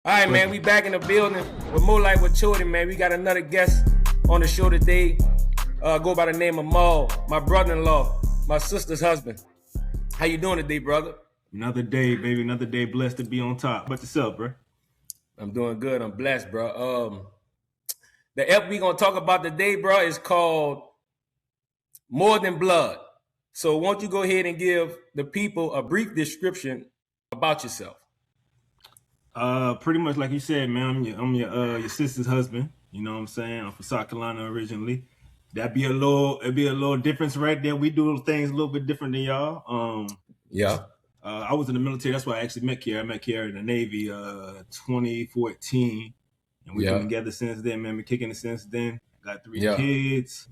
All right, man, we back in the building with More Life With Chodie, man. We got another guest on the show today. Go by the name of Maul, my brother-in-law, my sister's husband. How you doing today, brother? Another day, baby. Another day. Blessed to be on top. What's yourself, bro? I'm doing good. I'm blessed, bro. The ep we gonna talk about today, bro, is called More Than Blood. So won't you go ahead and give the people a brief description about yourself? Pretty much like you said, man. I'm your sister's husband. You know what I'm saying? I'm from South Carolina originally. It'd be a little difference right there. We do things a little bit different than y'all. I was in the military. That's why I actually met Kiara. I met Kiara in the Navy 2014. And we've been together since then, man. We're kicking it since then. Got 3 kids.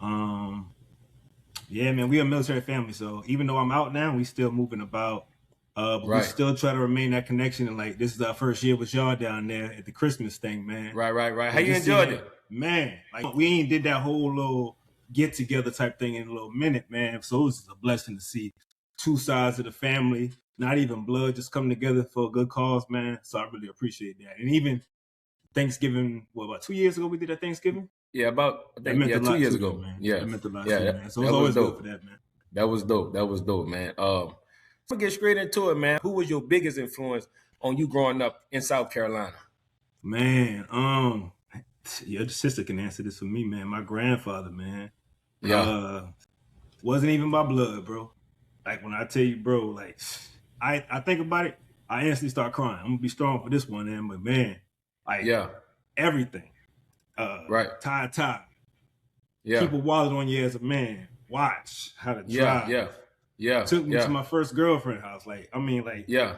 Yeah, man, we a military family. So even though I'm out now, we still moving about. But we still try to remain that connection. And like, this is our first year with y'all down there at the Christmas thing, man. Right. How you enjoyed it? Man, like we ain't did that whole little get together type thing in a little minute, man. So it was a blessing to see two sides of the family, not even blood, just come together for a good cause, man. So I really appreciate that. And even Thanksgiving, about 2 years ago we did that Thanksgiving? Yeah, about 2 years ago. Man. Yeah. That meant a lot too, man. So it was always dope for that, man. That was dope, man. We'll get straight into it, man. Who was your biggest influence on you growing up in South Carolina? Man, your sister can answer this for me, man. My grandfather, man. Wasn't even my blood, bro. Like when I tell you, bro, like I think about it, I instantly start crying. I'm gonna be strong for this one, man. But man, like everything. Tie. Keep a wallet on you as a man. Watch how to drive. Took me to my first girlfriend house.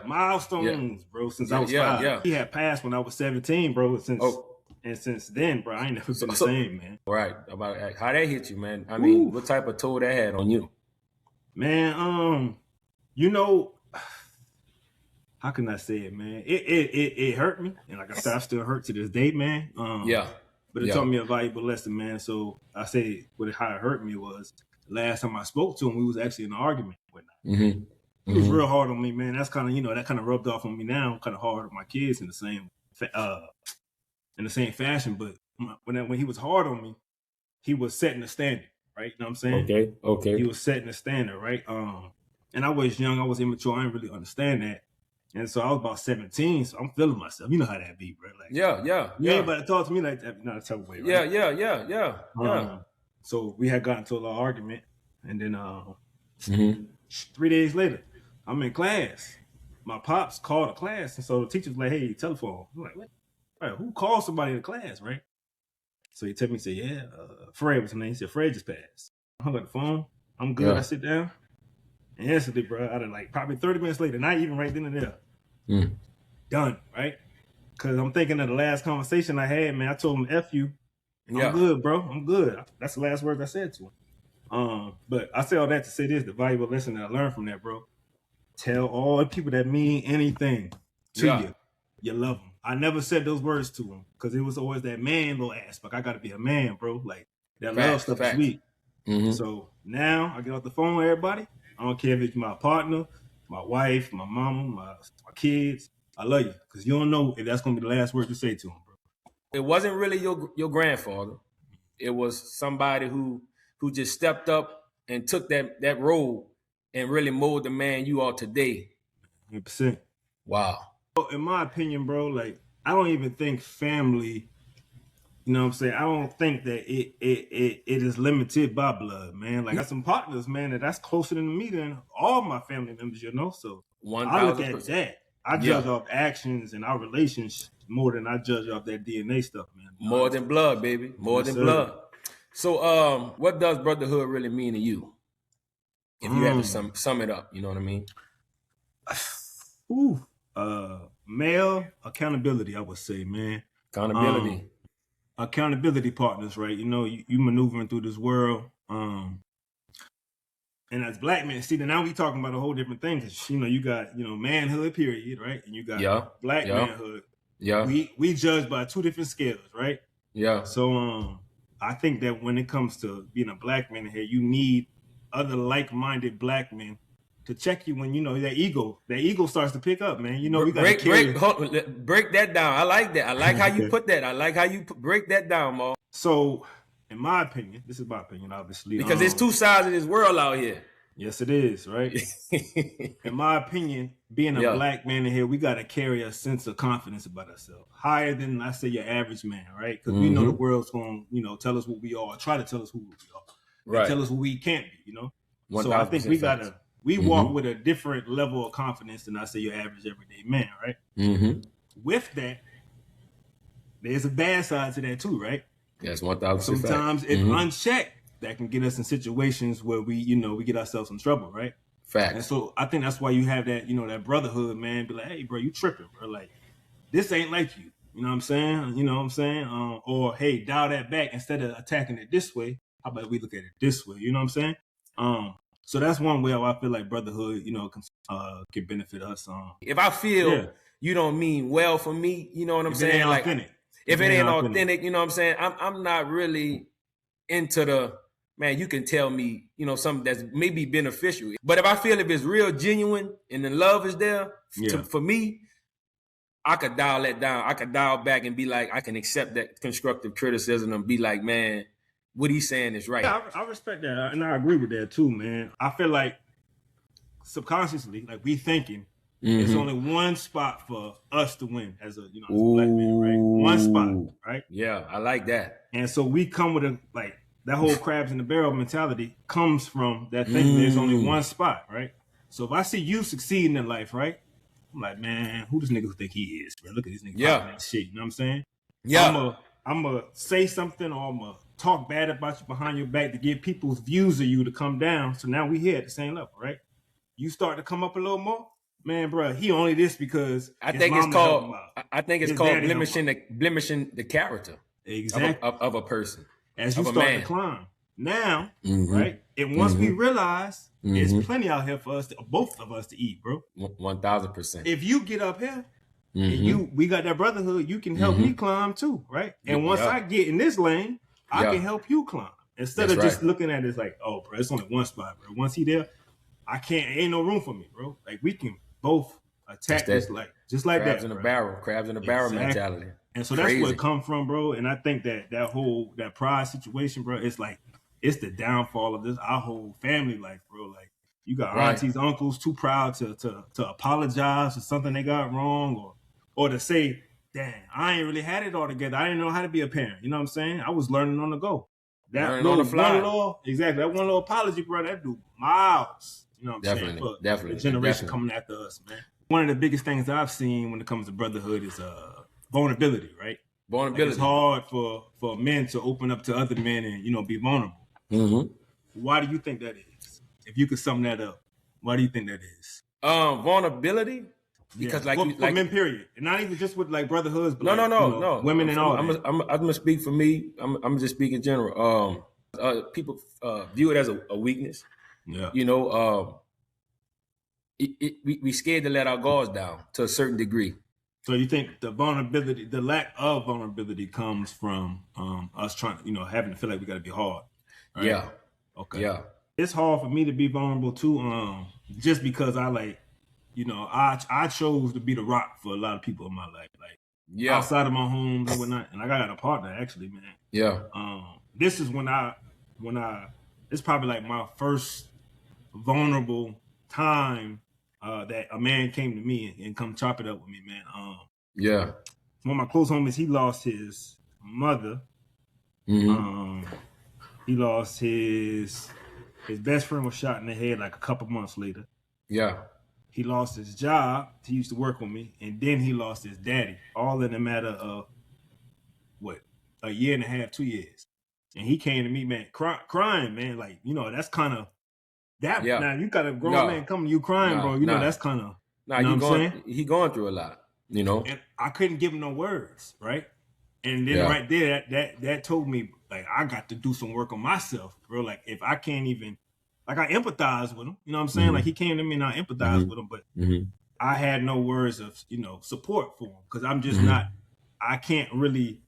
Milestones, bro, since I was 5. He had passed when I was 17, bro. Since then, bro, I ain't never been the same, man. Right. About how that hit you, man. I mean, what type of toll that had on you? Man, you know, how can I say it, man? It hurt me. And like I said, I still hurt to this day, man. But it taught me a valuable lesson, man. So I say how it hurt me was last time I spoke to him, we was actually in an argument. It was real hard on me, man. That's kind of, that kind of rubbed off on me now. Kind of hard on my kids in the same fashion. But when he was hard on me, he was setting the standard, right? You know what I'm saying? Okay. He was setting the standard, right? And I was young, I was immature, I didn't really understand that. And so I was about 17, so I'm feeling myself. You know how that be, bro. Like, you ain't about to talk to me like that, not a tough way, right? Yeah. So we had gotten to a little argument, and then 3 days later, I'm in class. My pops called a class, and so the teacher's like, "Hey, telephone." I'm like, "What? Right, who calls somebody in the class, right?" So he told me, Fred was his name. He said, "Fred just passed." I hung up the phone. I'm good. I sit down. And instantly, bro, out of like probably 30 minutes later, not even right then and there, done, right? Because I'm thinking of the last conversation I had, man. I told him, "F you." I'm good, bro. I'm good. That's the last words I said to him. But I say all that to say this, the valuable lesson that I learned from that, bro. Tell all the people that mean anything to you love them. I never said those words to him because it was always that man little aspect. I got to be a man, bro. Like that love stuff is sweet. So now I get off the phone with everybody. I don't care if it's my partner, my wife, my mama, my kids. I love you because you don't know if that's going to be the last word you say to them, bro. It wasn't really your grandfather. It was somebody who just stepped up and took that role and really molded the man you are today. 100%. Wow. In my opinion, bro, like I don't even think family, you know what I'm saying? I don't think that it is limited by blood, man. Like I got some partners, man, that's closer than me than all my family members, So 1,000%. I look at that. I judge off actions and our relations more than I judge off that DNA stuff, man. More than blood, baby. More than blood. So what does brotherhood really mean to you? If you have to sum it up, you know what I mean? Male accountability, I would say, man. Accountability partners, right? You maneuvering through this world. And as black men, see, now we talking about a whole different thing because you got manhood, period, right? And you got black manhood. We judge by 2 different scales, right? So I think that when it comes to being a black man here, you need other like-minded black men to check you when that ego starts to pick up, man. We got to break that down. I like that. I like how you put that. I like how you break that down, Mo. So, in my opinion, this is my opinion, obviously, because there's two sides of this world out here. Yes, it is, right? In my opinion, being a black man in here, we got to carry a sense of confidence about ourselves, higher than, I say, your average man, right? Because we know the world's going to, tell us what we are, try to tell us who we are, right? Tell us what we can't be, So I think we got to, walk with a different level of confidence than, I say, your average everyday man, right? With that, there's a bad side to that too, right? Yes, 1,000%. Sometimes if unchecked, that can get us in situations where we get ourselves in trouble, right? Facts. And so I think that's why you have that, that brotherhood, man. Be like, hey, bro, you tripping, bro. Like, this ain't like you. You know what I'm saying? You know what I'm saying? Or, hey, dial that back. Instead of attacking it this way, how about we look at it this way? You know what I'm saying? So that's one way I feel like brotherhood, can benefit us. If I feel you don't mean well for me, you know what I'm saying? Like, if it ain't authentic, you know what I'm saying? I'm not really into the, man, you can tell me, something that's maybe beneficial. But if I feel if it's real genuine and the love is there for me, I could dial that down. I could dial back and be like, I can accept that constructive criticism and be like, man, what he's saying is right. Yeah, I respect that. And I agree with that too, man. I feel like subconsciously, like we thinking, there's only one spot for us to win as a, as a black man, right? One spot, right? Yeah, I like that. And so we come with that whole crabs in the barrel mentality comes from that thing. There's only one spot, right? So if I see you succeeding in life, right? I'm like, man, who does nigga think he is, bro? Look at this nigga talking that shit. You know what I'm saying? Yeah. I'm gonna say something or I'm gonna talk bad about you behind your back to get people's views of you to come down. So now we here at the same level, right? You start to come up a little more, man, bro. He only this because I think it's called blemishing the character of a person. As you start to climb. Now, right? And once we realize there's plenty out here for us, both of us to eat, bro. 1,000%. If you get up here and we got that brotherhood, you can help me climb too, right? And once I get in this lane, I can help you climb. Instead of just looking at it as like, oh, bro, it's only one spot, bro. Once he there, ain't no room for me, bro. Like we can both attack this just like crabs that. Crabs in the barrel mentality. And so that's where it come from, bro. And I think that pride situation, bro, it's the downfall of our whole family life, bro. Like you got aunties, uncles too proud to apologize for something they got wrong or to say, damn, I ain't really had it all together. I didn't know how to be a parent. You know what I'm saying? I was learning on the go. That one little apology, bro, that do miles. You know what I'm saying? For the generation coming after us, man. One of the biggest things I've seen when it comes to brotherhood is vulnerability, right? Vulnerability. Like it's hard for men to open up to other men and be vulnerable. Why do you think that is? If you could sum that up, why do you think that is? Vulnerability, because for men, period, and not even just with like brotherhoods, but no, women and all. I'm gonna speak for me. I'm just speaking in general. People view it as a weakness. Yeah, we scared to let our guards down to a certain degree. So you think the lack of vulnerability comes from us trying, having to feel like we got to be hard. Right? Yeah. Okay. Yeah. It's hard for me to be vulnerable too, just because I I chose to be the rock for a lot of people in my life, outside of my home and whatnot. And I got a partner actually, man. Yeah. This is when it's probably like my first vulnerable time that a man came to me and come chop it up with me, man. Yeah. One of my close homies, he lost his mother. He lost his best friend was shot in the head like a couple months later. Yeah. He lost his job. He used to work with me, and then he lost his daddy, all in a matter of a year and a half, 2 years. And he came to me, man, crying, man. Like, that's kind of that. Yeah. Now you got a grown man coming to you crying, bro. That's kind of. He going through a lot, And I couldn't give him no words, right? And then right there, that told me, like, I got to do some work on myself, bro. Like, if I can't even, like, I empathize with him. You know what I'm saying? Like, he came to me and I empathize with him, but I had no words of, support for him because I'm just not, I can't really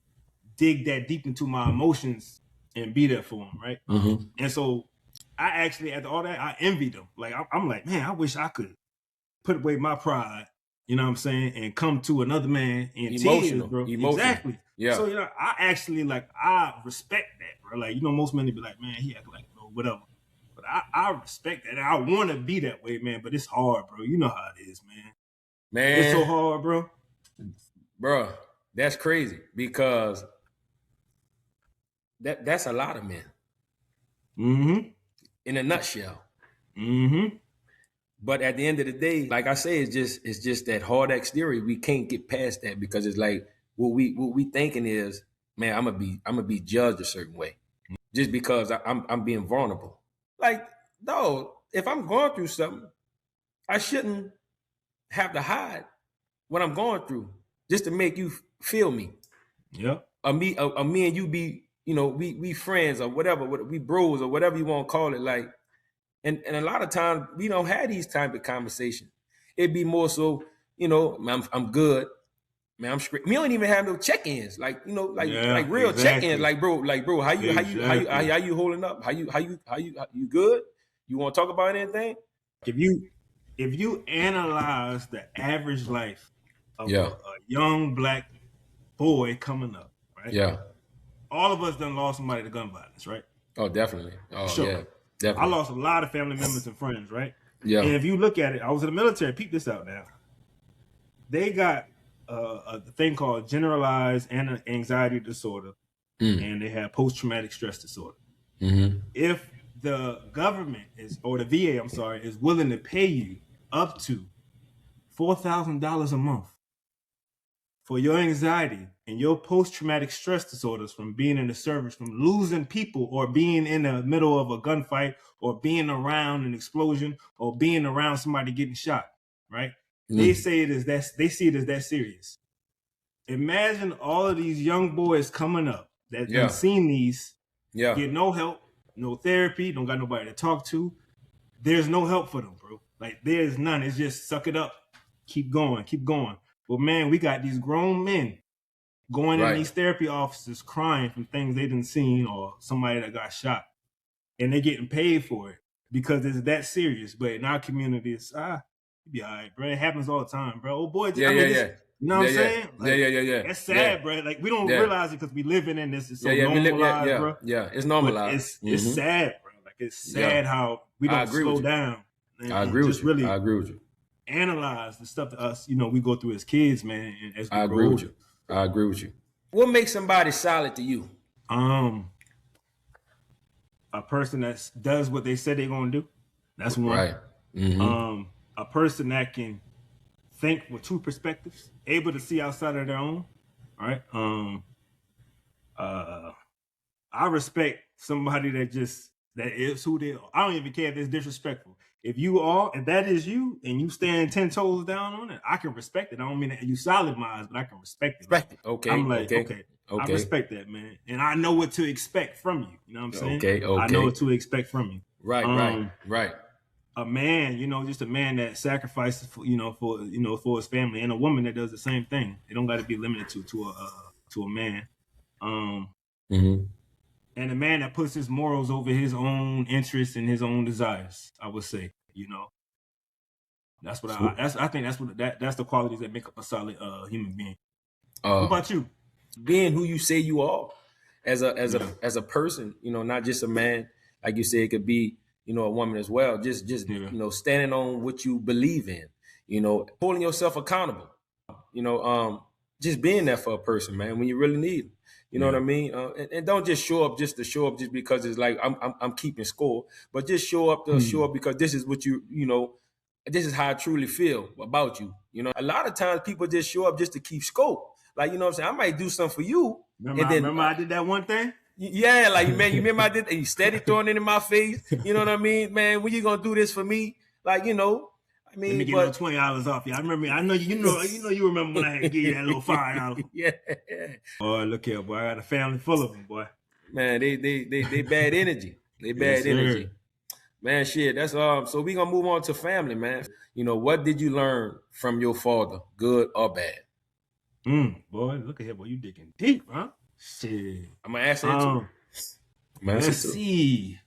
dig that deep into my emotions and be there for him, right? And so I actually, after all that, I envied them. Like, I'm like, man, I wish I could put away my pride, you know what I'm saying, and come to another man in tears, bro. Exactly. Yeah. So, I actually, like, I respect that, bro. Like, most men be like, man, he act like, whatever. But I respect that. And I want to be that way, man. But it's hard, bro. You know how it is, man. Man. It's so hard, bro. Bro, that's crazy because that's a lot of men. Mm-hmm. In a nutshell. Mm-hmm. But at the end of the day, like I say, it's just that hard exterior. We can't get past that because it's like what we thinking is, man, I'm gonna be judged a certain way just because I'm being vulnerable. Like, no, if I'm going through something, I shouldn't have to hide what I'm going through just to make you feel me. Yeah. Or me and you be, we friends or whatever, we bros or whatever you want to call it. Like, and a lot of times we don't have these type of conversations. It'd be more so, I'm good. Man, I'm straight. We don't even have no check-ins, like like real check-ins, like bro, how you holding up? How you good? You want to talk about anything? If you analyze the average life of a young black boy coming up, right? Yeah. All of us done lost somebody to gun violence, right? Oh, definitely. Oh, sure. Yeah, definitely. I lost a lot of family members and friends, right? Yeah. And if you look at it, I was in the military. Peep this out now. They got a thing called generalized anxiety disorder, and they have post-traumatic stress disorder. Mm-hmm. If the government or the VA, is willing to pay you up to $4,000 a month for your anxiety and your post-traumatic stress disorders from being in the service, from losing people or being in the middle of a gunfight or being around an explosion or being around somebody getting shot, right? They say they see it as that serious. Imagine all of these young boys coming up that have seen these, get no help, no therapy, don't got nobody to talk to. There's no help for them, bro. Like, there's none. It's just suck it up. Keep going. But man, we got these grown men going in these therapy offices crying from things they didn't seen or somebody that got shot. And they're getting paid for it because it's that serious. But in our community, it's it'll be all right, bro. It happens all the time, bro. Oh boy, You know what I'm saying? Like, yeah. That's sad, bro. Like, we don't realize it because we living in this. It's so normalized, bro. Yeah, it's normalized. It's sad, bro. Like, it's sad how we don't slow down. I agree with you. Really I agree with you. Analyze the stuff that us, we go through as kids, man. And as we I agree with you. I agree with you. What makes somebody solid to you? A person that does what they said they're gonna do. That's one. Right. Mm-hmm. A person that can think with two perspectives, able to see outside of their own. Right. I respect somebody that is who they are. I don't even care if it's disrespectful. If that is you, and you stand 10 toes down on it, I can respect it. I don't mean that you solid minds, but I can respect it. Respect it. Okay. I'm like, okay. I respect that, man. And I know what to expect from you. You know what I'm saying? Okay. I know what to expect from you. Right. A man, just a man that sacrifices for his family, and a woman that does the same thing. They don't got to be limited to a man. And a man that puts his morals over his own interests and his own desires, I would say, that's what I think that's the qualities that make up a solid human being. What about you? Being who you say you are as a person, not just a man, like you said, it could be, a woman as well. Just standing on what you believe in, holding yourself accountable, just being there for a person, man, when you really need them. You know what I mean? And don't just show up just to show up just because it's like I'm keeping score, but just show up because this is what this is how I truly feel about you. A lot of times people just show up just to keep score. Like, you know what I'm saying? I might do something for you. Remember I did that one thing? Yeah, like, man, you remember I did, and you steady throwing it in my face. You know what I mean? Man, when you gonna do this for me? Like, I mean, let me get $20 off you. I remember. I know you remember when I had to give you that little $5. Yeah. Boy, look here, boy. I got a family full of them, boy. Man, they bad energy. They bad energy. Man, shit. That's so we gonna move on to family, man. What did you learn from your father, good or bad? Boy, look at here, boy. You digging deep, huh? Shit. I'm gonna ask it too. Let's see.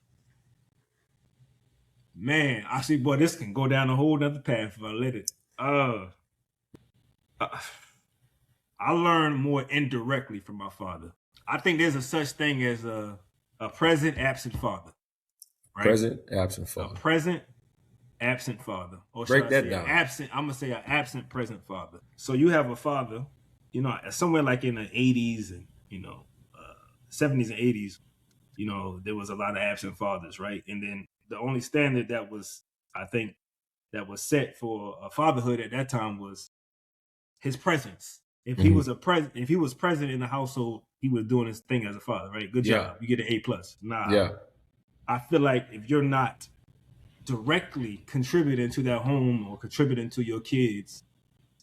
Man, I see, boy, this can go down a whole nother path if I let it. I learned more indirectly from my father. I think there's a such thing as a present absent father, right? Present absent father. A present absent father, or break that down. Absent. I'm gonna say an absent present father. So you have a father, you know, somewhere like in the 80s and 70s and 80s. You know, there was a lot of absent fathers, right? And then the only standard that was, I think, that was set for a fatherhood at that time was his presence. If he was if he was present in the household, he was doing his thing as a father, right? Good job. You get an A+. Nah. I feel like if you're not directly contributing to that home or contributing to your kids,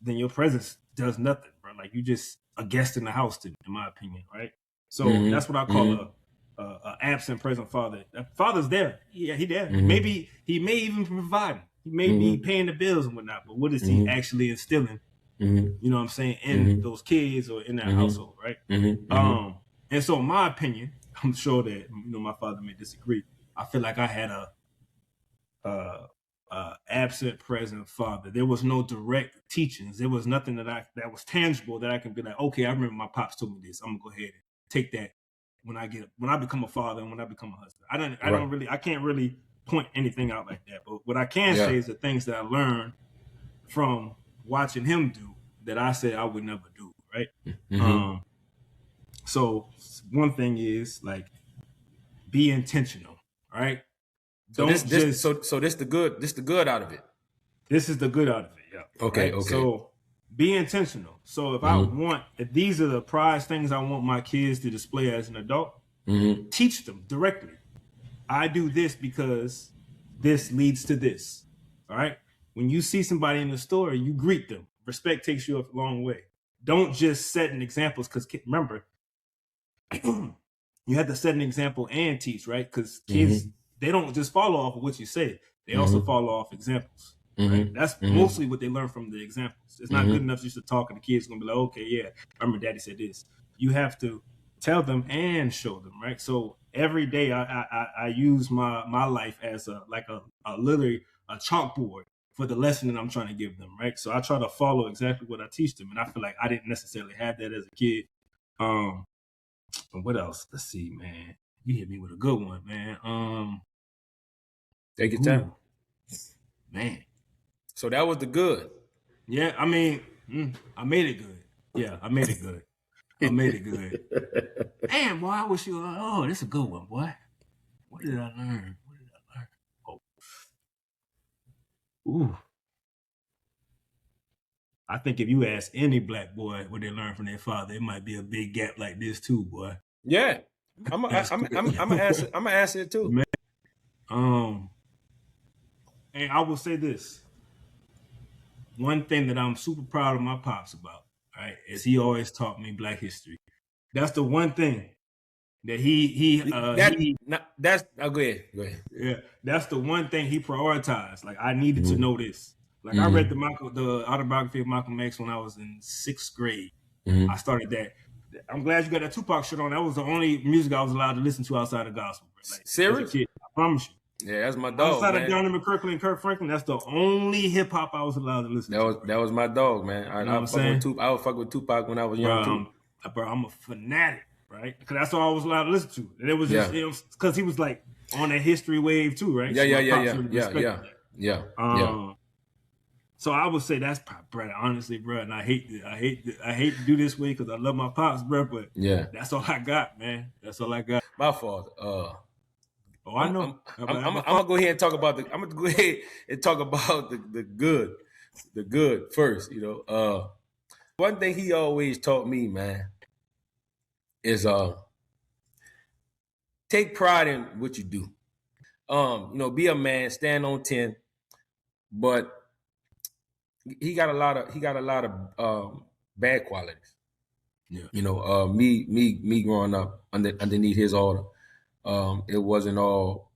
then your presence does nothing, bro. Like you just a guest in the house, in my opinion, right? So that's what I call a absent present father. That father's there. Yeah, he there. Maybe he may even be providing. He may be paying the bills and whatnot, but what is he actually instilling? You know what I'm saying, in those kids or in that household, right? And so in my opinion, I'm sure that my father may disagree. I feel like I had a absent present father. There was no direct teachings. There was nothing that was tangible that I can be like, okay, I remember my pops told me this. I'm gonna go ahead and take that when I become a father and when I become a husband. I can't really point anything out like that. But what I can say is the things that I learned from watching him do that I said I would never do, right? So one thing is like be intentional, right? So this the good. This the good out of it. This is the good out of it. Yeah. Okay. Right? Okay. So be intentional. So if these are the prized things I want my kids to display as an adult, teach them directly. I do this because this leads to this. All right. When you see somebody in the store, you greet them. Respect takes you a long way. Don't just set an examples, because remember, you have to set an example and teach, right? Because kids, they don't just follow off of what you say. They also follow off examples. Right? That's mostly what they learn from the examples. It's not good enough just to talk, and the kids going to be like, okay, yeah, I remember daddy said this. You have to tell them and show them, right? So every day I use my life as literally a chalkboard for the lesson that I'm trying to give them, right? So I try to follow exactly what I teach them, and I feel like I didn't necessarily have that as a kid. But what else? Let's see, man. You hit me with a good one, man. Take your time, man. So that was the good. Yeah, I mean, I made it good. Yeah, I made it good. I made it good. Damn, boy, I wish you were. Oh, this is a good one, boy. What did I learn? Oh. Ooh. I think if you ask any black boy what they learn from their father, it might be a big gap like this too, boy. Yeah, I'm gonna answer it too. Man. And I will say this. One thing that I'm super proud of my pops about, right, is he always taught me Black history. That's the one thing that go ahead. Yeah, that's the one thing he prioritized. Like I needed to know this. Like I read the autobiography of Malcolm X when I was in 6th grade. I started that. I'm glad you got that Tupac shit on. That was the only music I was allowed to listen to outside of gospel. Like, serious? As a kid, I promise you. Yeah, that's my dog. Outside of Donnie McKirkland and Kirk Franklin, that's the only hip hop I was allowed to listen to. That was my dog, man. I would fuck with Tupac when I was young too. Bro, I'm a fanatic, right? Because that's all I was allowed to listen to. And it was just because he was like on that history wave too, right? Yeah. So I would say that's, bro, honestly, bro, and I hate to do this way because I love my pops, bro, but that's all I got, man. That's all I got. My fault. I know. I'm gonna go ahead and talk about the good first. One thing he always taught me, man, is take pride in what you do. Be a man, stand on 10, but he got a lot of bad qualities. Yeah. Me growing up underneath his order, it wasn't all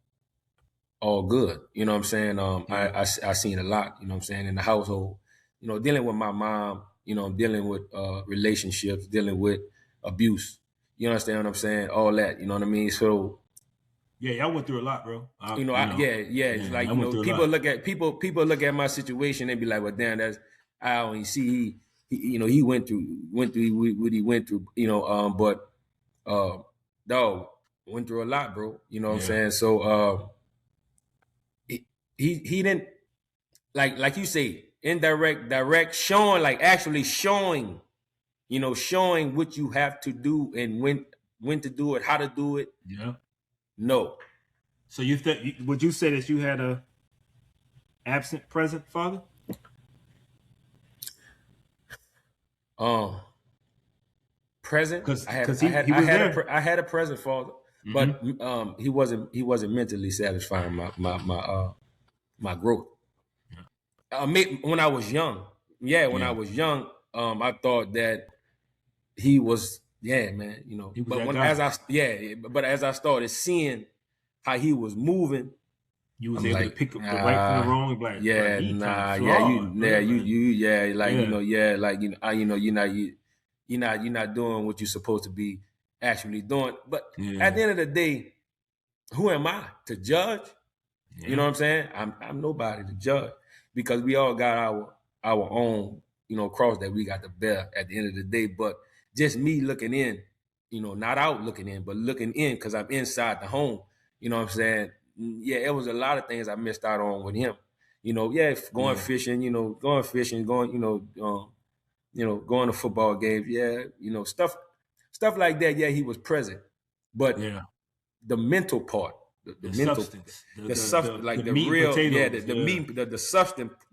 good. You know what I'm saying? I seen a lot, you know what I'm saying, in the household, dealing with my mom, dealing with relationships, dealing with abuse. You understand what I'm saying? All that, you know what I mean? So Yeah, I went through a lot, bro. It's like, people look at my situation and be like, well, damn, that's I only see he went through what he went through, but dog went through a lot, bro. You know what I'm saying? So he didn't like you say, indirect, direct, showing, like actually showing, showing what you have to do and when to do it, how to do it. Yeah. No. So would you say that you had a absent present father? Present. Because I had a present father, but he wasn't mentally satisfying my growth. When I was young, I was young, I thought that he was, man, but as I started seeing how he was moving, you was able to pick up the right from the wrong, like, you're not doing what you're supposed to be actually doing. But at the end of the day, who am I to judge? You know what I'm saying? I'm nobody to judge, because we all got our own, cross that we got to bear at the end of the day. But just me looking in, not out looking in, but looking in, because I'm inside the home. You know what I'm saying? Yeah, it was a lot of things I missed out on with him. Going fishing, going to football games, stuff like that. Yeah, he was present, but the mental part, the mental substance, the substance, like the real, the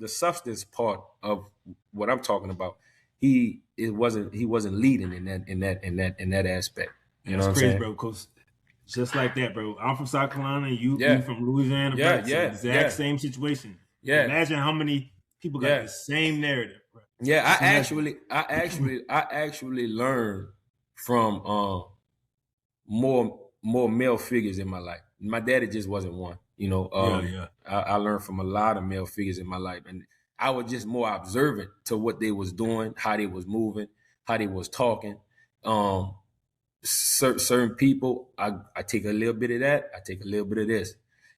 substance part of what I'm talking about. He wasn't leading in that aspect. You know what I'm saying, bro? Because just like that, bro. I'm from South Carolina, you from Louisiana, bro. Exact same situation. Yeah. Imagine how many people got the same narrative, bro. Yeah, I actually learned from more male figures in my life. My daddy just wasn't one. I learned from a lot of male figures in my life, and I was just more observant to what they was doing, how they was moving, how they was talking. Certain people, I take a little bit of that, I take a little bit of this,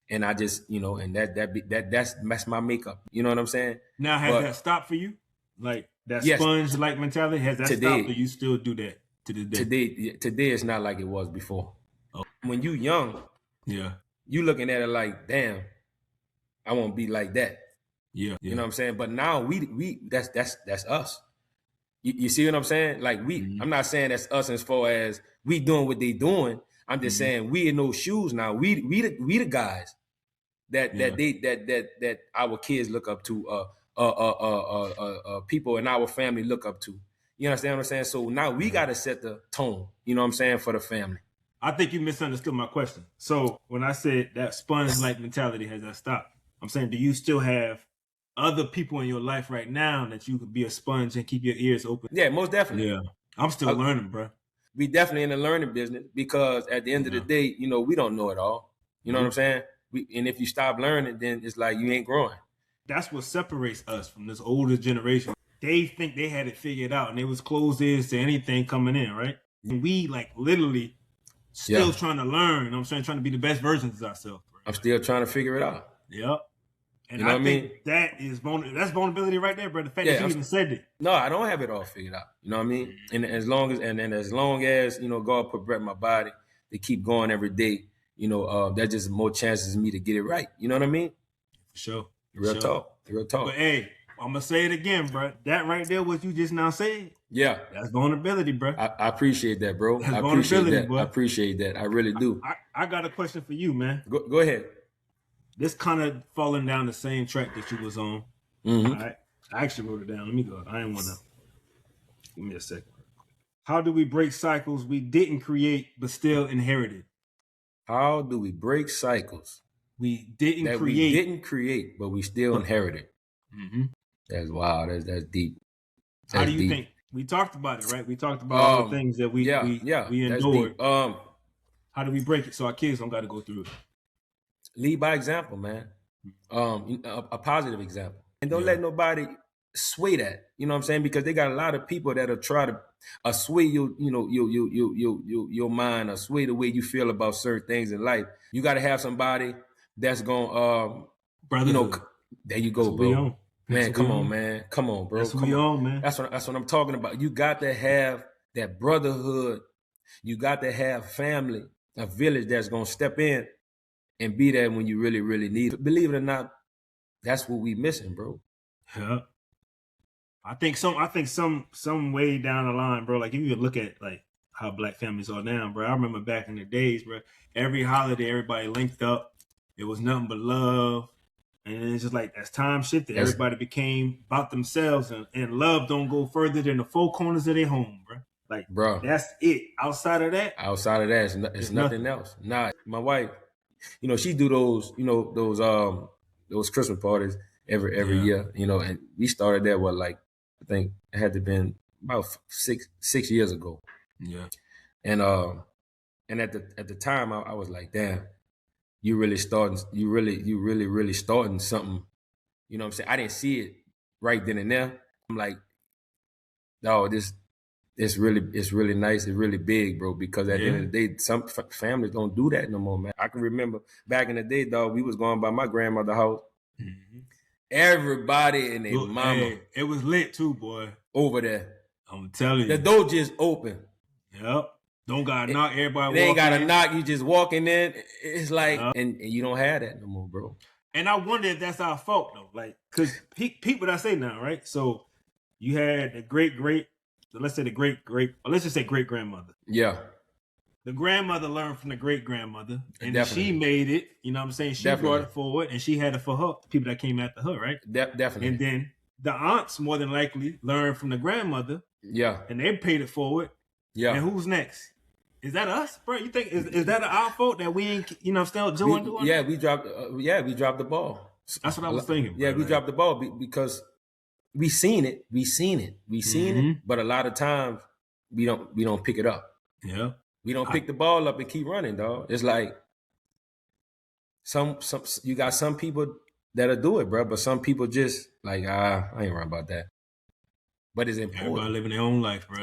and I just, and that's my makeup. You know what I'm saying? Now, has that stopped for you? Like that sponge-like mentality, has that stopped, or you still do that to this day? Today it's not like it was before. Oh. When you young, you looking at it like, damn, I won't be like that. You know what I'm saying? But now we that's us. You see what I'm saying? Like I'm not saying that's us as far as we doing what they doing. I'm just saying we in those shoes now. We the guys that our kids look up to, people in our family look up to. You understand what I'm saying? So now we got to set the tone. You know what I'm saying, for the family. I think you misunderstood my question. So when I said that sponge-like mentality, has that stopped? I'm saying, do you still have other people in your life right now that you could be a sponge and keep your ears open? Yeah, most definitely. Yeah, I'm still learning, bro. We definitely in the learning business, because at the end of the day, we don't know it all. You know what I'm saying? And if you stop learning, then it's like you ain't growing. That's what separates us from this older generation. They think they had it figured out, and they was closed ears to anything coming in, right? And we like literally still trying to learn. You know what I'm saying, trying to be the best versions of ourselves. Right? I'm still trying to figure it out. Yep. And I think that's vulnerability right there, bro. The fact that you even said it. No, I don't have it all figured out. You know what I mean? And as long as God put my body to keep going every day, that's just more chances of me to get it right. You know what I mean? For sure. Real talk. But hey, I'm gonna say it again, bro. That right there, what you just now said. Yeah, that's vulnerability, bro. I appreciate that, bro. I appreciate that. Boy. I appreciate that. I really do. I got a question for you, man. Go ahead. This kind of falling down the same track that you was on. All right. I actually wrote it down. Let me go. I ain't want to. Give me a second. How do we break cycles we didn't create but still inherited? How do we break cycles we didn't create but we still inherited? That's wild. That's deep. How do you think? We talked about it, right? We talked about all the things that we endured. How do we break it so our kids don't got to go through it? Lead by example, man. A positive example, and don't let nobody sway that. You know what I'm saying? Because they got a lot of people that'll try to sway your mind, or sway the way you feel about certain things in life. You got to have somebody that's gonna Brotherhood. there you go, bro. Man, come on, man. Come on, bro. That's what we on, man. That's what I'm talking about. You got to have that brotherhood. You got to have family, a village that's gonna step in and be there when you really, really need it. Believe it or not, that's what we missing, bro. Yeah. I think some way down the line, bro, like if you look at like how black families are now, bro. I remember back in the days, bro, every holiday everybody linked up. It was nothing but love. And it's just like as time shifted, everybody became about themselves, and love don't go further than the four corners of their home, bro. Like, bro, that's it. Outside of that, it's nothing else. Nah, my wife, she do those, those Christmas parties every year, and we started that I think it had to been about six years ago. Yeah. And at the time I was like, damn, you really starting something. You know what I'm saying? I didn't see it right then and there. I'm like, no, it's really nice. It's really big, bro, because at the end of the day, some families don't do that no more, man. I can remember back in the day, dog, we was going by my grandmother's house. Mm-hmm. Everybody and their mama. Hey, it was lit too, boy. Over there. I'm telling you. The door just open. Yep. Don't gotta knock, everybody. They ain't gotta knock, you just walking in. It's like, and you don't have that no more, bro. And I wonder if that's our fault, though. Like, because people that I say now, right? So you had the let's just say great grandmother. Yeah. The grandmother learned from the great grandmother, and she made it. You know what I'm saying? She brought it forward, and she had it for her people that came after her, right? Definitely. And then the aunts more than likely learned from the grandmother. Yeah. And they paid it forward. Yeah. And who's next? Is that us, bro? You think is that our fault that we ain't still doing? We dropped the ball. That's what I was thinking. Yeah, we dropped the ball because we seen it, but a lot of times we don't pick it up. Yeah. We don't pick the ball up and keep running, dog. It's like some you got some people that'll do it, bro, but some people just like, I ain't worried about that. But it's important. Everybody living their own life, bro.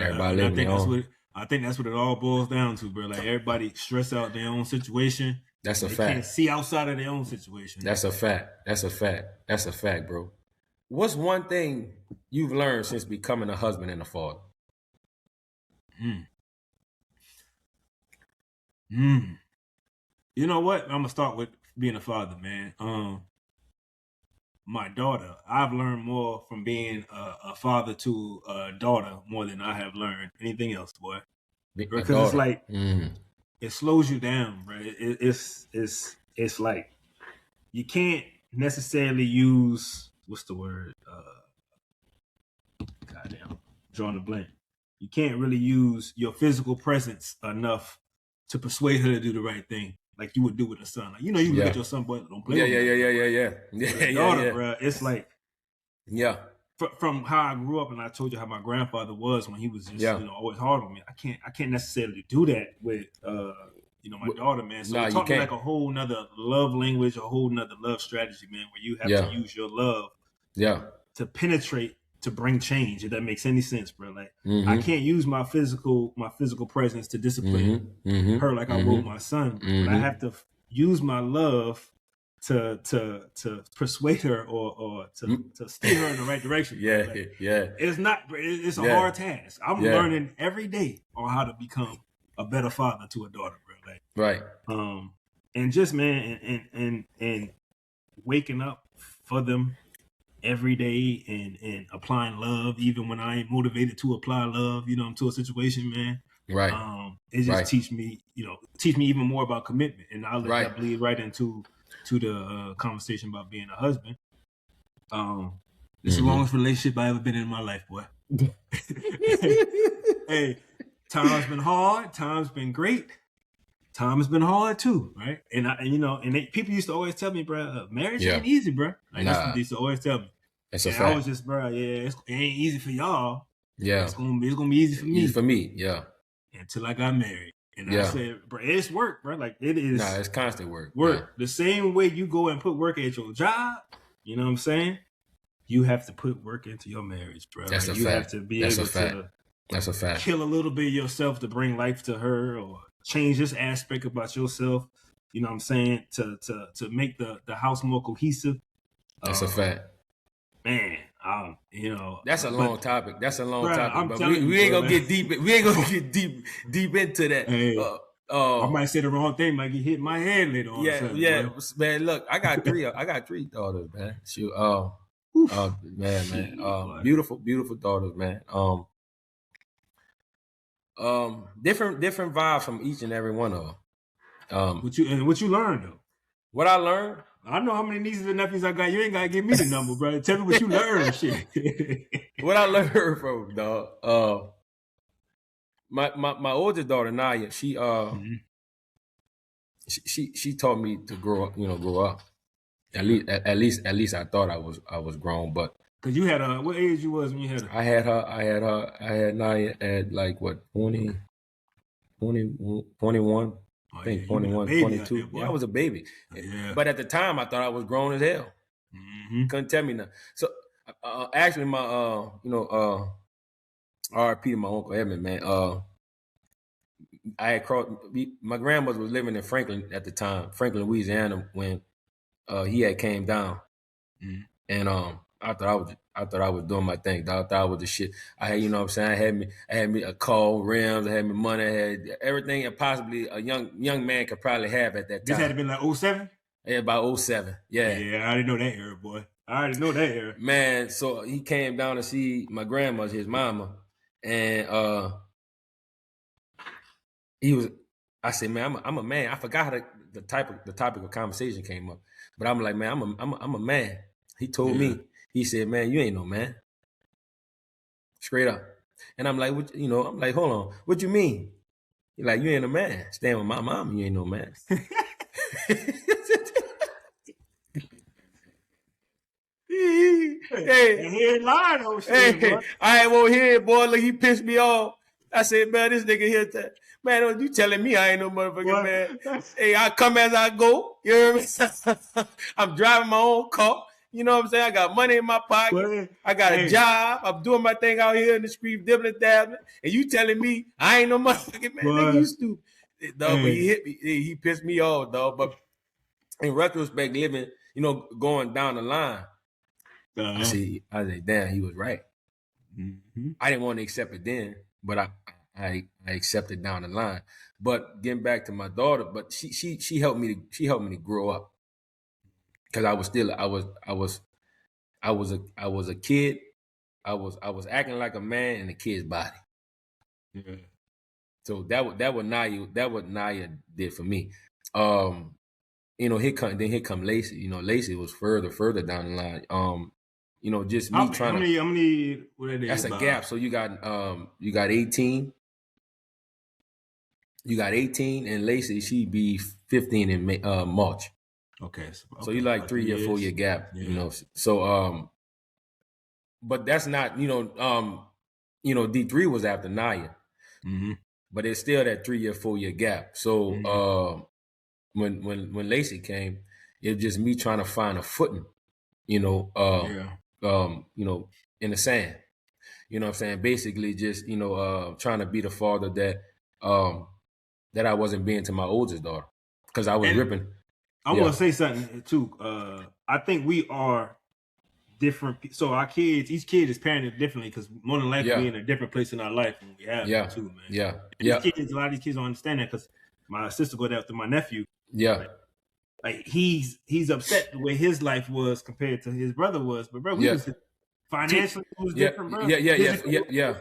I think that's what it all boils down to, bro. Like everybody stress out their own situation. That's a fact. They can't see outside of their own situation. That's a fact, bro. What's one thing you've learned since becoming a husband and a father? You know what? I'm gonna start with being a father, man. My daughter, I've learned more from being a father to a daughter more than I have learned anything else, boy. Because it's like it slows you down, bro. It's like you can't necessarily use what's the word? Goddamn, drawing a blank. You can't really use your physical presence enough to persuade her to do the right thing, like you would do with a son. Like, you look at your son, boy, don't play. Yeah. Daughter, bro. It's like, yeah. From how I grew up, and I told you how my grandfather was when he was just, always hard on me. I can't necessarily do that with, my daughter, man. So it taught me like a whole nother love language, a whole nother love strategy, man, where you have to use your love, to penetrate, to bring change. If that makes any sense, bro. Like I can't use my physical presence to discipline her like I would my son. But I have to use my love to persuade her or to steer her in the right direction. It's not. It's a hard task. I'm learning every day on how to become a better father to a daughter, bro. Like, right. And just, man, and waking up for them every day and applying love, even when I ain't motivated to apply love, to a situation, man. Right. It just teach me even more about commitment, and I'll let that bleed right into the conversation about being a husband. It's the longest relationship I ever been in my life, boy. Hey, time's been hard, time's been great, time's been hard too, right? And people used to always tell me, bro, marriage ain't easy, bro. Like that's what they used to always tell me. That's a fact. I was just, bro, it ain't easy for y'all. Yeah, it's gonna be easy for me. Easy for me, yeah. Until I got married. And I said, bro, it's work, bro. Like it is. Nah, it's constant work. Work. Yeah. The same way you go and put work at your job, you know what I'm saying? you have to put work into your marriage, bro. That's like a you fact. have to be That's able a fact. to That's a fact. kill a little bit of yourself to bring life to her, or change this aspect about yourself. You know what I'm saying? To make the house more cohesive. That's a fact. Man, you know, that's a long topic. That's a long topic. I'm but telling we ain't you, gonna get deep. We ain't gonna get deep into that. Hey, I might say the wrong thing, might get hit in my head later on. Yeah, man. Look, I got three daughters, man. Shoot, man. Beautiful daughters, man. Different vibes from each and every one of them. What you learned though? What I learned? I know how many nieces and nephews I got. You ain't gotta give me the number, bro. Tell me what you learned. Shit. What I learned from dog. My oldest daughter Naya, she taught me to grow up. At least I thought I was grown, but because you had what age you was when you had her? I had Naya at like what 20, 21. I think 21, 22. Yeah, I was a baby. Yeah. But at the time, I thought I was grown as hell. Mm-hmm. Couldn't tell me nothing. So actually, my R.I.P. to my Uncle Edmund, man. I had my grandmother was living in Franklin at the time, Franklin, Louisiana, when he had came down. Mm-hmm. And I thought I was doing my thing. I thought I was the shit. I had, you know what I'm saying? I had me a car, rims, I had me money, I had everything that possibly a young man could probably have at that time. This had to been like 07? Yeah, about 07. Yeah. Yeah, I already know that era, boy. I already know that era. Man, so he came down to see my grandma, his mama, and I said, man, I'm a man. I forgot how the topic of conversation came up. But I'm like, man, I'm a man. He told me, he said, man, you ain't no man. Straight up. And I'm like, I'm like, hold on, what you mean? He like, you ain't a man. Staying with my mom, you ain't no man. Hey, he ain't lying though, shit, boy. I ain't won't hear it, boy. Look, he pissed me off. I said, man, this nigga here, man, you telling me I ain't no motherfucking man. Hey, I come as I go. You know what I mean? I'm driving my own car. You know what I'm saying? I got money in my pocket. I got a job. I'm doing my thing out here in the street, dibbling and dabbling. And you telling me I ain't no motherfucking man. Nigga, you stupid. Dog, but he hit me. He pissed me off, dog. But in retrospect, living, going down the line, I said, damn, he was right. Mm-hmm. I didn't want to accept it then, but I accepted down the line. But getting back to my daughter, but she helped me to grow up. Because I was a kid. I was acting like a man in a kid's body. Yeah. So that what Naya did for me. Here come Legecy. Legecy was further down the line. Just me trying how many that's a gap. So you got 18. You got 18, and Legecy, she be 15 in March. Okay. So you like 3 year, 4 year gap, So but that's not, D3 was after Naya. Mm-hmm. But it's still that 3 year, 4 year gap. So when Legecy came, it was just me trying to find a footing, in the sand. You know what I'm saying? Basically just, trying to be the father that I wasn't being to my oldest daughter. Because I was ripping. I want to say something too. I think we are different. So our kids, each kid is parented differently because more than likely we're in a different place in our life when we have them too, man. Yeah. A lot of these kids don't understand that because my sister go after my nephew. Yeah. Like he's upset the way his life was compared to his brother was. But bro, we was financially it was different, bro. Yeah.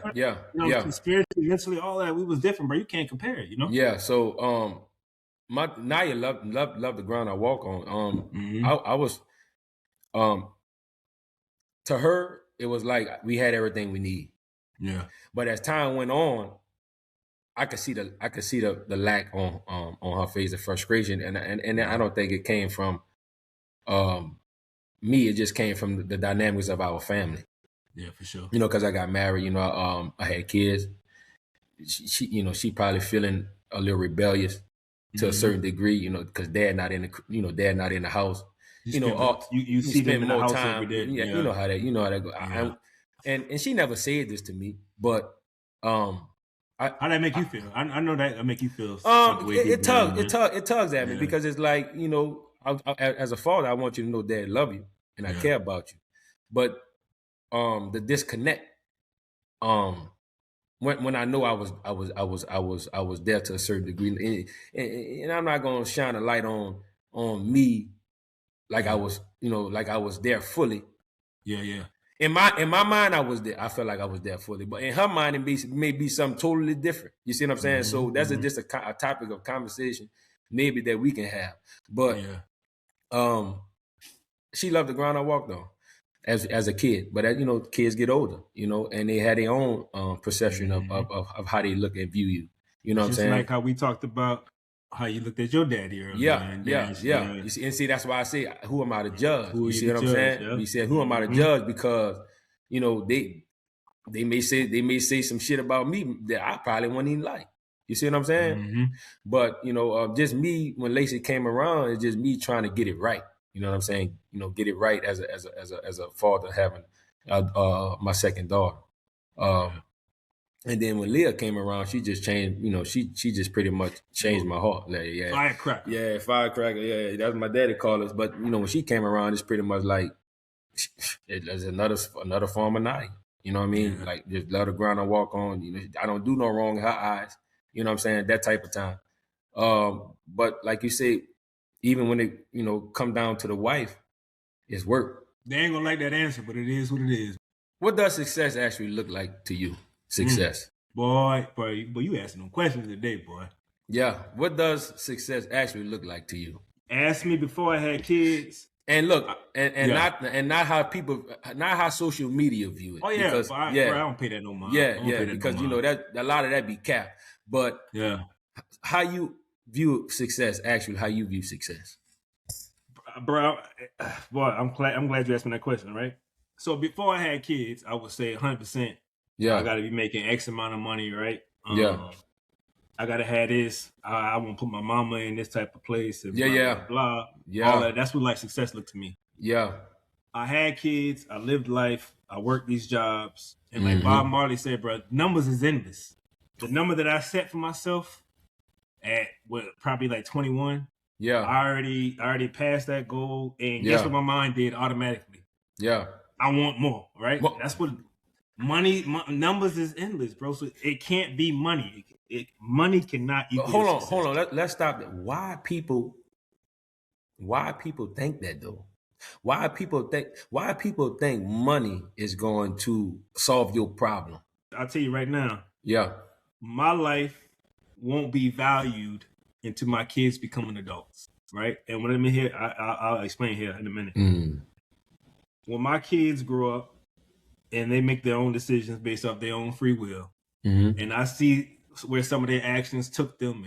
Spiritually, mentally, all that, we was different, bro. You can't compare it, Yeah. So my Naya loved the ground I walk on. I was to her, it was like we had everything we need. Yeah. But as time went on, I could see the lack on her face, the frustration, and I don't think it came from me. It just came from the dynamics of our family. Yeah, for sure. Because I got married. I had kids. She probably feeling a little rebellious to a certain degree. Because dad not in the house. You see them in the house every day. Yeah, you know how that go. Yeah. And she never said this to me, but how that make you feel? I know that make you feel some way it down, tugs at me because it's like, as a father, I want you to know Dad love you and I care about you, but the disconnect, when I know I was there to a certain degree, and I'm not gonna shine a light on me like I was, like I was there fully. Yeah. In my mind, I was there. I felt like I was there fully, but in her mind, it may be something totally different. You see what I'm saying? So that's just a topic of conversation, maybe that we can have. But she loved the ground I walked on as a kid. But kids get older, and they had their own perception of how they look and view you. You know what I'm saying? Like how we talked about how you looked at your daddy earlier. Yeah. You see, that's why I say, who am I to judge? You see what I'm saying? Yeah. You said, who am I to judge? Because they may say some shit about me that I probably wouldn't even like. You see what I'm saying? But just me, when Legecy came around, it's just me trying to get it right. You know what I'm saying? Get it right as a father having my second daughter. And then when Leah came around, she just changed. She just pretty much changed my heart. Like, firecracker. Yeah, firecracker. Yeah, that's what my daddy called us. But when she came around, it's pretty much like it's another form of night. You know what I mean? Yeah. Like, just love the ground I walk on. I don't do no wrong in her eyes. You know what I'm saying? That type of time. But like you say, even when it come down to the wife, it's work. They ain't gonna like that answer, but it is what it is. What does success actually look like to you? Success. Boy, you asking them questions today, boy. Yeah. What does success actually look like to you? Ask me before I had kids. And look, not how social media view it. Oh yeah, because, I don't pay that no mind. Yeah, because that a lot of that be capped. But how you view success, actually, how you view success, bro. Boy, I'm glad you asked me that question, right? So before I had kids, I would say 100%. Yeah, I got to be making X amount of money, right? I got to have this. I want to put my mama in this type of place. And blah. Yeah. All that. That's what like success looked to me. Yeah. I had kids. I lived life. I worked these jobs. And like Bob Marley said, bro, numbers is endless. The number that I set for myself at probably like 21. Yeah. I already passed that goal. And guess what my mind did automatically? Yeah. I want more, right? Well, that's what numbers is endless, bro. So it can't be money. Money cannot equal. Hold on. Let's stop that. Why people think that though? Why people think money is going to solve your problem? I'll tell you right now. Yeah. My life won't be valued until my kids becoming adults, right? And when I'm here, I'll explain here in a minute. When my kids grow up and they make their own decisions based off their own free will, and I see where some of their actions took them,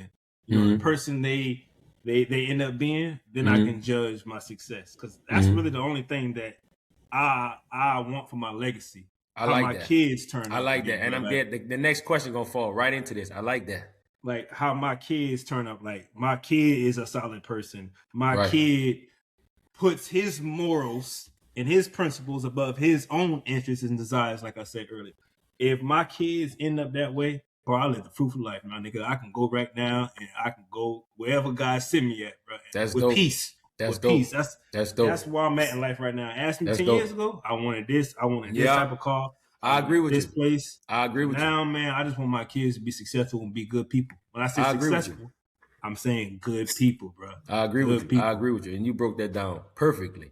and the person they end up being, then I can judge my success, because that's really the only thing that I want for my legacy. I like my that. Kids turn. I like that, and I'm dead. The next question gonna fall right into this. I like that. Like how my kids turn up. Like my kid is a solid person. My kid puts his morals and his principles above his own interests and desires, like I said earlier. If my kids end up that way, bro, I live the fruitful life, my nigga. I can go right now and I can go wherever God send me at, bro. That's with dope. Peace. That's with dope. Peace. That's dope. That's where I'm at in life right now. Ask me 10 years ago, I wanted this. I wanted this type of car. I agree with this place. I agree with now, man, I just want my kids to be successful and be good people. When I say successful, I'm saying good people, bro. I agree with you. I agree with you, and you broke that down perfectly.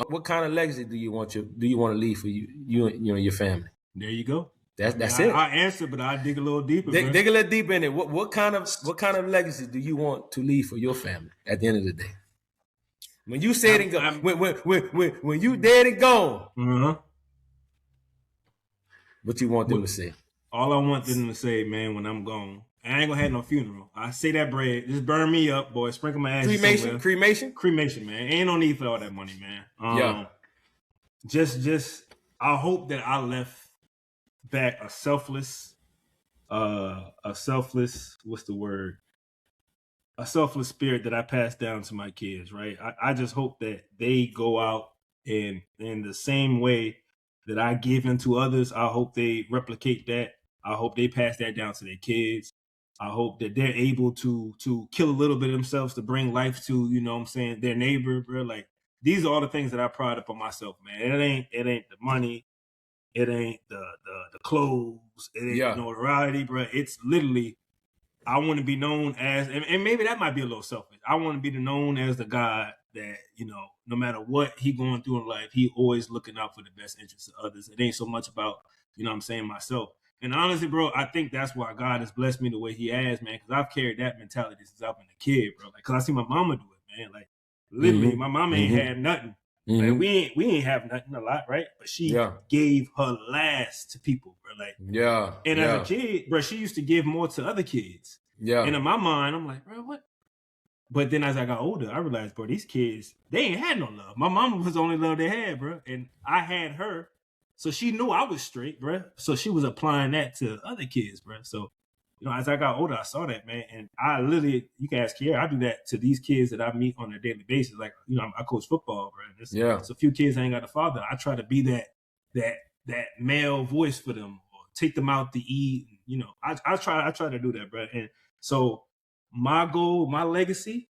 What kind of legacy do you want to leave for you and your family? There you go. That's it. I answer, but I dig a little deeper. Dig a little deeper in it. What kind of legacy do you want to leave for your family at the end of the day? When you said and go, when you dead and gone, what you want them to say? All I want them to say, man, when I'm gone, I ain't gonna have no funeral. I say that bread, just burn me up, boy. Sprinkle my ashes. Cremation, man. Ain't no need for all that money, man. Just I hope that I left back a selfless, what's the word? a selfless spirit that I pass down to my kids, right? I just hope that they go out and in the same way that I give into others, I hope they replicate that. I hope they pass that down to their kids. I hope that they're able to kill a little bit of themselves to bring life to, you know what I'm saying, their neighbor, bro. Like, these are all the things that I pride upon myself, man. It ain't the money, it ain't the clothes, it ain't the notoriety, bro. It's literally, I want to be known as, and maybe that might be a little selfish. I want to be known as the guy that, you know, no matter what he going through in life, he always looking out for the best interests of others. It ain't so much about, you know what I'm saying, myself. And honestly, bro, I think that's why God has blessed me the way he has, man, because I've carried that mentality since I've been a kid, bro. Like, because I see my mama do it, man. Like, literally, my mama ain't had nothing. Like, we ain't have nothing a lot, right? But she gave her last to people, bro. Like, and as a kid, bro, she used to give more to other kids. And in my mind, I'm like, bro, what? But then as I got older, I realized, bro, these kids, they ain't had no love. My mama was the only love they had, bro. And I had her. So she knew I was straight, bro. So she was applying that to other kids, bro. So, you know, as I got older, I saw that, man. And I literally, you can ask Kiara, I do that to these kids that I meet on a daily basis. Like, you know, I coach football, bro. There's a few kids that ain't got a father. I try to be that male voice for them, or take them out to eat. You know, I try to do that, bro. And so my goal, my legacy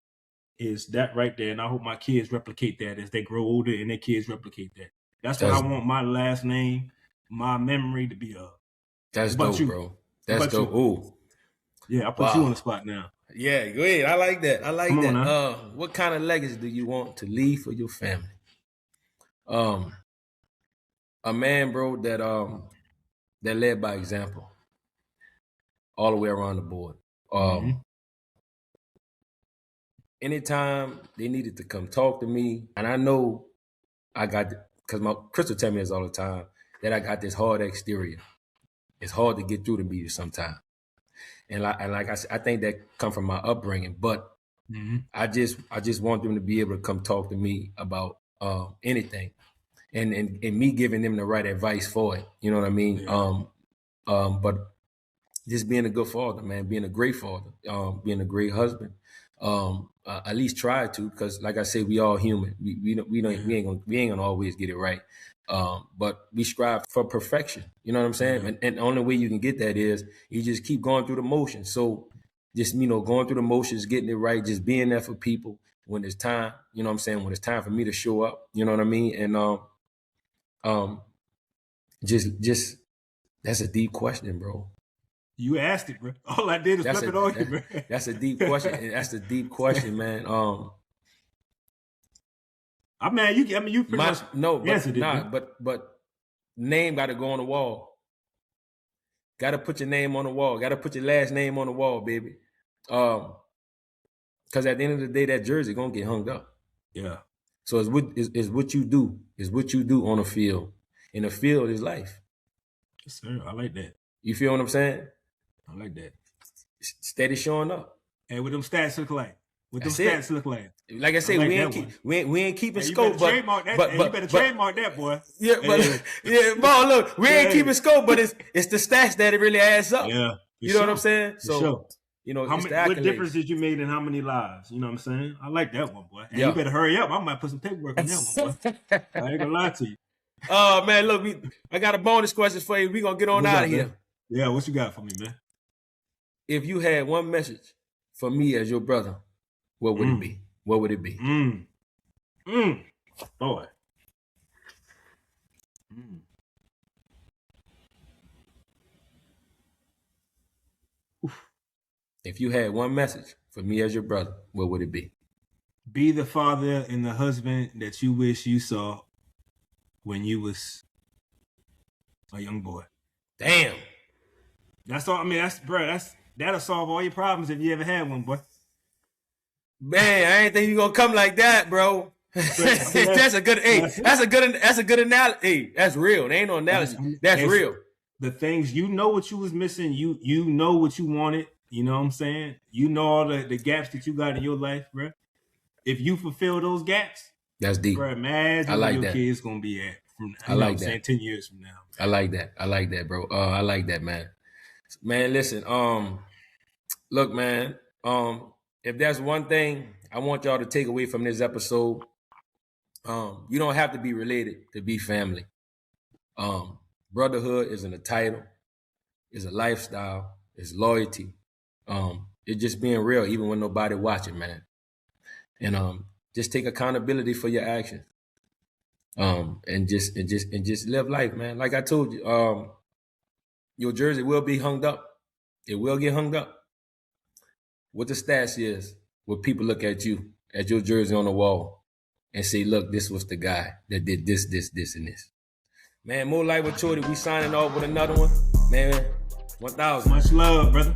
is that right there. And I hope my kids replicate that as they grow older and their kids replicate that. That's what I want my last name, my memory to be of. That's dope, bro. That's dope. Ooh. Yeah, I put you on the spot now. Yeah, go ahead. I like that. What kind of legacy do you want to leave for your family? A man, bro, that led by example all the way around the board. Anytime they needed to come talk to me, and I know I got, because my Crystal tell me this all the time, that I got this hard exterior. It's hard to get through to me sometimes. And like I said, I think that come from my upbringing. But I just want them to be able to come talk to me about anything, and me giving them the right advice for it. You know what I mean? But just being a good father, man, being a great father, being a great husband. At least try to, because like I said, we all human. We ain't gonna always get it right. But we strive for perfection. You know what I'm saying? And the only way you can get that is you just keep going through the motions. So just, you know, going through the motions, getting it right, just being there for people when it's time. You know what I'm saying? When it's time for me to show up. You know what I mean? And just that's a deep question, bro. You asked it, bro. All I did is flip it on you, bro. That's a deep question. That's a deep question, man. You pretty much answered it. But name got to go on the wall. Got to put your name on the wall. Got to put your last name on the wall, baby. Because at the end of the day, that jersey gonna get hung up. Yeah. So it's what you do. It's what you do on the field. And the field is life. Yes, sir. I like that. You feel what I'm saying? I like that. Steady showing up. And what them stats look like? Like I said, like we ain't keeping scope, but you better trademark that, boy. Yeah, but ball, look, we ain't keeping scope, but it's the stats that it really adds up. Yeah, you know what I'm saying? So you know, what difference did you make in how many lives? You know what I'm saying? I like that one, boy. And you better hurry up. I might put some paperwork on that one, boy. I ain't gonna lie to you. Oh man, look, I got a bonus question for you. We gonna get on out of here. Yeah, what you got for me, man? If you had one message for me as your brother, what would it be? What would it be? Boy. If you had one message for me as your brother, what would it be? Be the father and the husband that you wish you saw when you was a young boy. Damn. That's all. I mean, that'll solve all your problems if you ever had one, boy. Man, I ain't think you gonna come like that, bro. That's a good. That's a good analogy. Hey, that's real. It ain't no analogy. That's real. The things, you know what you was missing. You know what you wanted. You know what I'm saying? You know all the gaps that you got in your life, bro. If you fulfill those gaps, that's deep. Bro, imagine where your kid's gonna be at. I like that. 10 years from now. I like that, bro. I like that, man. Man, listen. Look, man. if there's one thing I want y'all to take away from this episode, you don't have to be related to be family. Brotherhood isn't a title, it's a lifestyle, it's loyalty. It's just being real, even when nobody watching, man. And just take accountability for your actions. And just live life, man. Like I told you, your jersey will be hung up. It will get hung up. What the stats is, when people look at you, at your jersey on the wall, and say, look, this was the guy that did this, and this. Man, More Life with Chodie. We signing off with another one. Man, 1,000. Much love, brother.